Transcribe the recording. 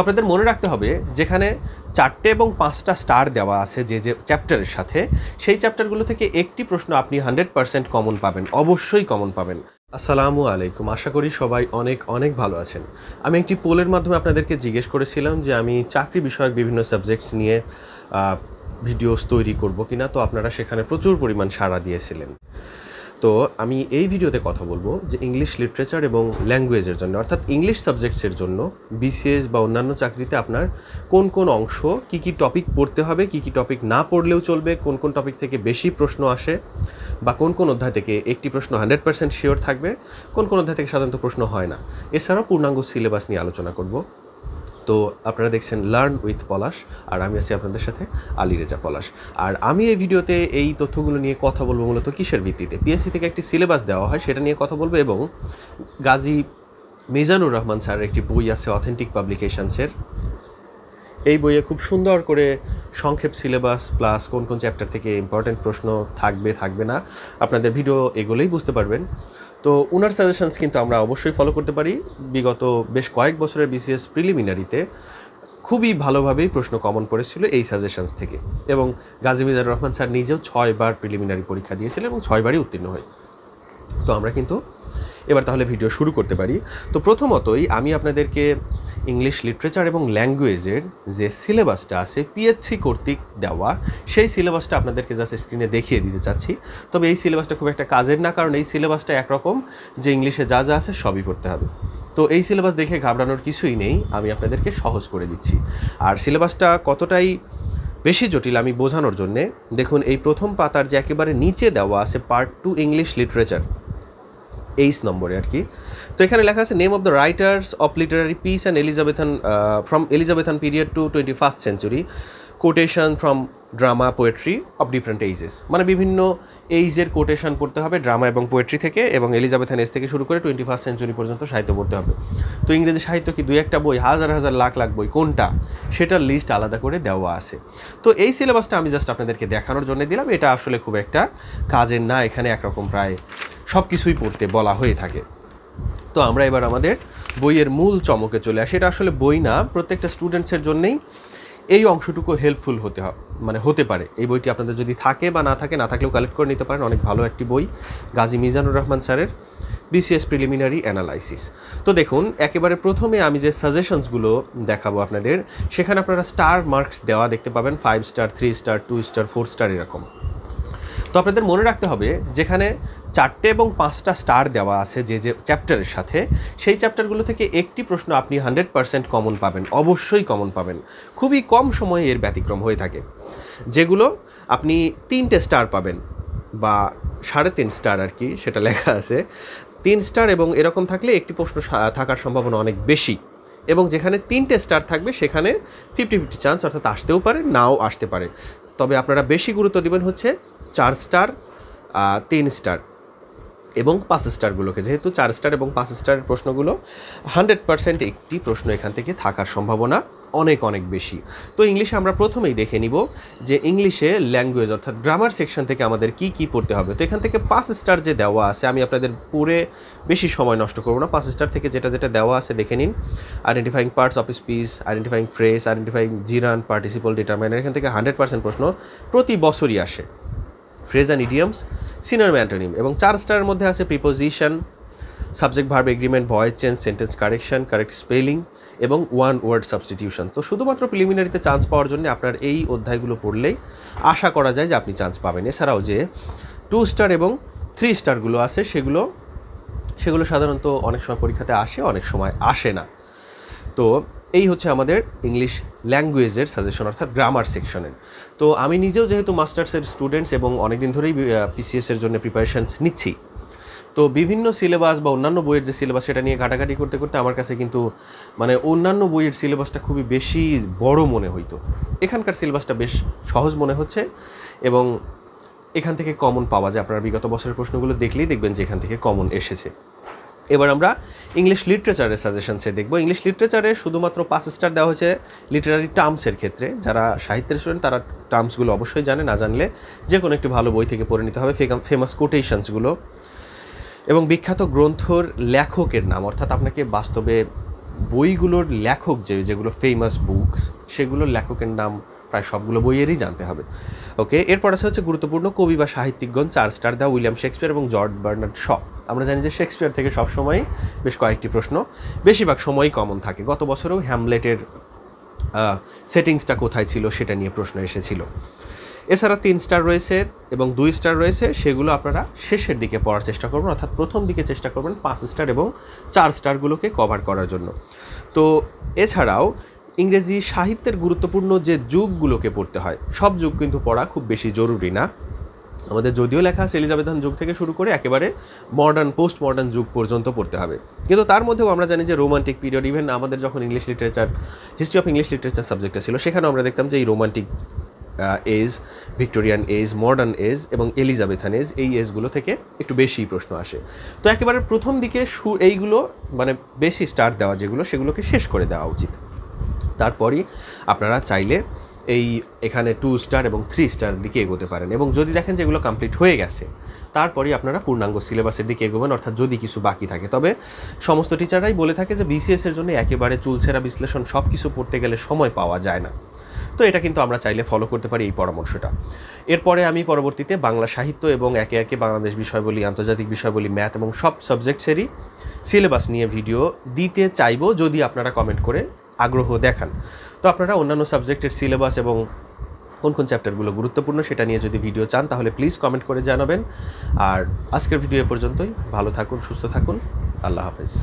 আপনাদের মনে রাখতে হবে যেখানে 4টে এবং 5টা স্টার দেওয়া আছে যে চ্যাপ্টারের সাথে, সেই চ্যাপ্টারগুলো থেকে একটি প্রশ্ন আপনি 100% কমন পাবেন, অবশ্যই কমন পাবেন। আসসালামু আলাইকুম, আশা করি সবাই অনেক অনেক ভালো আছেন। আমি একটি পোলের মাধ্যমে আপনাদেরকে জিজ্ঞেস করেছিলাম যে আমি চাকরি বিষয়ক বিভিন্ন সাবজেক্টস নিয়ে ভিডিওস তৈরি করব কিনা, তো আপনারা সেখানে প্রচুর পরিমাণ সাড়া দিয়েছিলেন। তো আমি এই ভিডিওতে কথা বলবো যে ইংলিশ লিটারেচার এবং ল্যাঙ্গুয়েজের জন্য, অর্থাৎ ইংলিশ সাবজেক্টসের জন্য BCS বা অন্যান্য চাকরিতে আপনার কোন কোন অংশ, কি কি টপিক পড়তে হবে, কি কি টপিক না পড়লেও চলবে, কোন কোন টপিক থেকে বেশি প্রশ্ন আসে, বা কোন কোন অধ্যায় থেকে একটি প্রশ্ন 100% শিওর থাকবে, কোন কোন অধ্যায় থেকে সাধারণত প্রশ্ন হয় না। এছাড়াও পূর্ণাঙ্গ সিলেবাস নিয়ে আলোচনা করব। তো আপনারা দেখছেন লার্ন উইথ পলাশ, আর আমি আছি আপনাদের সাথে আলী রেজা পলাশ। আর আমি এই ভিডিওতে এই তথ্যগুলো নিয়ে কথা বলবো মূলত কিসের ভিত্তিতে, পিএসসি থেকে একটি সিলেবাস দেওয়া হয় সেটা নিয়ে কথা বলবো, এবং গাজী মিজানুর রহমান স্যারের একটি বই আছে অথেন্টিক পাবলিকেশনসের। এই বইয়ে খুব সুন্দর করে সংক্ষেপ সিলেবাস প্লাস কোন কোন চ্যাপ্টার থেকে ইম্পর্টেন্ট প্রশ্ন থাকবে না, আপনাদের ভিডিও এগুলোই বুঝতে পারবেন। তো ওনার সাজেশনস কিন্তু আমরা অবশ্যই ফলো করতে পারি। বিগত বেশ কয়েক বছরের BCS প্রিলিমিনারিতে খুবই ভালোভাবেই প্রশ্ন কমন পড়েছিল এই সাজেশনস থেকে, এবং গাজী মিজানুর রহমান স্যার নিজেও 6বার প্রিলিমিনারি পরীক্ষা দিয়েছিলেন এবং 6বারই উত্তীর্ণ হয়। তো আমরা কিন্তু এবার তাহলে ভিডিও শুরু করতে পারি। তো প্রথমতই আমি আপনাদেরকে ইংলিশ লিটারেচার এবং ল্যাঙ্গুয়েজের যে সিলেবাসটা আছে PHC কর্তৃক দেওয়া, সেই সিলেবাসটা আপনাদেরকে জাস্ট স্ক্রিনে দেখিয়ে দিতে চাচ্ছি। তবে এই সিলেবাসটা খুব একটা কাজের না, কারণ এই সিলেবাসটা একরকম যে ইংলিশে যা যা আছে সবই পড়তে হবে। তো এই সিলেবাস দেখে ঘাবড়ানোর কিছুই নেই, আমি আপনাদেরকে সহজ করে দিচ্ছি। আর সিলেবাসটা কতটাই বেশি জটিল আমি বোঝানোর জন্যে দেখুন, এই প্রথম পাতার যে একেবারে নিচে দেওয়া আছে পার্ট 2 ইংলিশ লিটারেচার, 23 নম্বরে আর কি। তো এখানে লেখা আছে name of the writers of literary piece and from Elizabethan period to 21st century, quotation from drama poetry of different ages. মানে বিভিন্ন এইজের কোটেশন পড়তে হবে ড্রামা এবং পোয়েট্রি থেকে, এবং এলিজাবেথান এজ থেকে শুরু করে 21st century পর্যন্ত সাহিত্য পড়তে হবে। তো ইংরেজি সাহিত্য কি 2-1টা বই, হাজার হাজার লাখ লাখ বই, কোনটা সেটার লিস্ট আলাদা করে দেওয়া আছে। তো এই সিলেবাসটা আমি জাস্ট আপনাদেরকে দেখানোর জন্য দিলাম, এটা আসলে খুব একটা কাজের না, এখানে একরকম প্রায় সব কিছুই পড়তে বলা হয়ে থাকে। তো আমরা এবার আমাদের বইয়ের মূল চমকে চলে আসি। এটা আসলে বই না, প্রত্যেকটা স্টুডেন্টসের জন্যেই এই অংশটুকু হেল্পফুল হতে পারে। এই বইটি আপনাদের যদি থাকে বা না থাকলেও কালেক্ট করে নিতে পারেন, অনেক ভালো একটি বই গাজী মিজানুর রহমান স্যারের BCS প্রিলিমিনারি অ্যানালাইসিস। তো দেখুন, একেবারে প্রথমে আমি যে সাজেশনসগুলো দেখাবো আপনাদের, সেখানে আপনারা স্টার মার্কস দেওয়া দেখতে পাবেন, 5 স্টার, 3 স্টার, 2 স্টার, 4 স্টার এরকম। তো আপনাদের মনে রাখতে হবে যেখানে 4টে এবং 5টা স্টার দেওয়া আছে যে চ্যাপ্টারের সাথে, সেই চ্যাপ্টারগুলো থেকে একটি প্রশ্ন আপনি 100% কমন পাবেন, অবশ্যই কমন পাবেন। খুবই কম সময়ে এর ব্যতিক্রম হয়ে থাকে। যেগুলো আপনি 3টে স্টার পাবেন বা 3.5 স্টার আর কি, সেটা লেখা আছে 3 স্টার, এবং এরকম থাকলে একটি প্রশ্ন থাকার সম্ভাবনা অনেক বেশি। এবং যেখানে 3টে স্টার থাকবে সেখানে 50-50 চান্স, অর্থাৎ আসতেও পারে নাও আসতে পারে। তবে আপনারা বেশি গুরুত্ব দেবেন হচ্ছে 4 স্টার, 3 স্টার এবং 5 স্টারগুলোকে, যেহেতু 4 স্টার এবং 5 স্টারের প্রশ্নগুলো 100% একটি প্রশ্ন এখান থেকে থাকার সম্ভাবনা অনেক অনেক বেশি। তো ইংলিশে আমরা প্রথমেই দেখে নিব যে ইংলিশে ল্যাঙ্গুয়েজ অর্থাৎ গ্রামার সেকশন থেকে আমাদের কি কি পড়তে হবে। তো এখান থেকে 5 স্টার যে দেওয়া আছে, আমি আপনাদের পুরে বেশি সময় নষ্ট করব না, 5 স্টার থেকে যেটা যেটা দেওয়া আছে দেখে নিন। Identifying parts of speech, identifying phrase, identifying gerund, participle, determiner, এখান থেকে 100% প্রশ্ন প্রতি বছরই আসে। Phrase and idioms, synonym, antonym, এবং 4 স্টারের মধ্যে আছে preposition, subject verb agreement, voice change, sentence correction, correct spelling এবং 1 ওয়ার্ড সাবস্টিটিউশন। তো শুধুমাত্র প্রিলিমিনারিতে চান্স পাওয়ার জন্য আপনার এই অধ্যায়গুলো পড়লেই আশা করা যায় যে আপনি চান্স পাবেন। এছাড়াও যে 2 স্টার এবং 3 স্টারগুলো আছে সেগুলো সাধারণত অনেক সময় পরীক্ষাতে আসে, অনেক সময় আসে না। তো এই হচ্ছে আমাদের ইংলিশ ল্যাঙ্গুয়েজের সাজেশন, অর্থাৎ গ্রামার সেকশনের। তো আমি নিজেও যেহেতু মাস্টার্সের স্টুডেন্টস এবং অনেকদিন ধরেই PCS-এর জন্য প্রিপারেশানস নিচ্ছি, তো বিভিন্ন সিলেবাস বা অন্যান্য বইয়ের যে সিলেবাস সেটা নিয়ে ঘাটাঘাটি করতে করতে আমার কাছে কিন্তু মানে অন্যান্য বইয়ের সিলেবাসটা খুবই বেশি বড় মনে হইতো। এখানকার সিলেবাসটা বেশ সহজ মনে হচ্ছে, এবং এখান থেকে কমন পাওয়া যায়। আপনারা বিগত বছরের প্রশ্নগুলো দেখলেই দেখবেন যে এখান থেকে কমন এসেছে। এবার আমরা ইংলিশ লিটারেচারের সাজেশনসে দেখব। ইংলিশ লিটারেচারে শুধুমাত্র 5 স্টার দেওয়া হয়েছে লিটারারি টার্মসের ক্ষেত্রে। যারা সাহিত্যের স্টুডেন্ট তারা টার্মসগুলো অবশ্যই জানে, না জানলে যে কোনো একটি ভালো বই থেকে পড়ে নিতে হবে ফেমাস কোটেশনসগুলো, এবং বিখ্যাত গ্রন্থর লেখকের নাম, অর্থাৎ আপনাকে বাস্তবে বইগুলোর লেখক যেগুলো ফেমাস বুকস, সেগুলোর লেখকের নাম প্রায় সবগুলো বইয়েরই জানতে হবে। ওকে, এরপর আছে হচ্ছে গুরুত্বপূর্ণ কবি বা সাহিত্যিকগণ 4 স্টার দেওয়া উইলিয়াম শেক্সপিয়ার এবং জর্জ বার্নার্ড শ। আমরা জানি যে শেক্সপিয়ার থেকে সবসময় বেশ কয়েকটি প্রশ্ন বেশিরভাগ সময়ই কমন থাকে। গত বছরেও হ্যামলেটের সেটিংসটা কোথায় ছিল সেটা নিয়ে প্রশ্ন এসেছিল। এছাড়া 3 স্টার রয়েছে এবং 2 স্টার রয়েছে, সেগুলো আপনারা শেষের দিকে পড়ার চেষ্টা করবেন, অর্থাৎ প্রথম দিকে চেষ্টা করবেন 5 স্টার এবং 4 স্টারগুলোকে কভার করার জন্য। তো এছাড়াও ইংরেজি সাহিত্যের গুরুত্বপূর্ণ যে যুগগুলোকে পড়তে হয়, সব যুগ কিন্তু পড়া খুব বেশি জরুরি না। আমাদের যদিও লেখা আছে এলিজাবেথান যুগ থেকে শুরু করে একেবারে মডার্ন পোস্ট মডার্ন যুগ পর্যন্ত পড়তে হবে, কিন্তু তার মধ্যেও আমরা জানি যে রোমান্টিক পিরিয়ড, ইভেন আমাদের যখন English literature history of English literature সাবজেক্টটা ছিল, সেখানেও আমরা দেখতাম যে এই romantic age, Victorian age, modern age এবং এলিজাবেথান এজ, এই এজগুলো থেকে একটু বেশি প্রশ্ন আসে। তো একেবারে প্রথম দিকে এইগুলো মানে বেশি স্টার দেওয়া যেগুলো, সেগুলোকে শেষ করে দেওয়া উচিত। তারপরই আপনারা চাইলে এখানে 2 স্টার এবং 3 স্টার দিকে এগোতে পারেন, এবং যদি দেখেন যে এগুলো কমপ্লিট হয়ে গেছে তারপরেই আপনারা পূর্ণাঙ্গ সিলেবাসের দিকে এগোবেন, অর্থাৎ যদি কিছু বাকি থাকে। তবে সমস্ত টিচাররাই বলে থাকে যে বিসিএসের জন্য একেবারে চুলছেরা বিশ্লেষণ সব কিছু পড়তে গেলে সময় পাওয়া যায় না। তো এটা কিন্তু আমরা চাইলে ফলো করতে পারি এই পরামর্শটা। এরপরে আমি পরবর্তীতে বাংলা সাহিত্য এবং একে একে বাংলাদেশ বিষয়বলি, আন্তর্জাতিক বিষয়বলি, ম্যাথ এবং সব সাবজেক্টসেরই সিলেবাস নিয়ে ভিডিও দিতে চাইবো, যদি আপনারা কমেন্ট করে আগ্রহ দেখান। তো আপনারা অন্যান্য সাবজেক্টের সিলেবাস এবং কোন কোন চ্যাপ্টারগুলো গুরুত্বপূর্ণ সেটা নিয়ে যদি ভিডিও চান তাহলে প্লিজ কমেন্ট করে জানাবেন। আর আজকের ভিডিও এ পর্যন্তই। ভালো থাকুন, সুস্থ থাকুন, আল্লাহ হাফেজ।